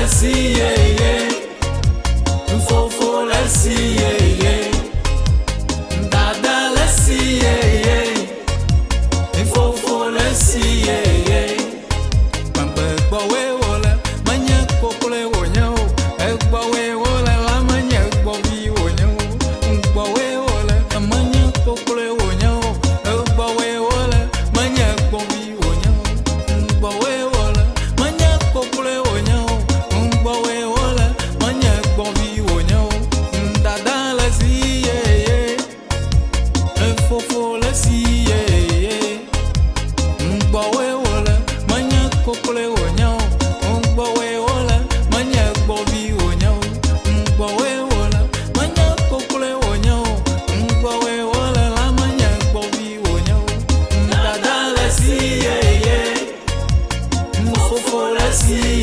si yeah yeah. Fofo le si yeah yeah. Dada le si yeah yeah. Fofo le si yeah yeah. Pampe bowe wole manya kokole wonyo. Bowe wole la manya bobi wonyo. Bowe wole manya kokole wonyo. Bowe wole manya bobi wonyo. Bowe wole manya kokole wonyo. Bowe wole manya bobi wonyo. Dada le si yeah yeah. Fofo le si yeah yeah. Bowe wole manya kokole wonyo. Bowe wole manya bobi wonyo. Bowe wole manya kokole wonyo. Bowe wole la manya bobi wonyo. Dada le si yeah yeah. Fofo le si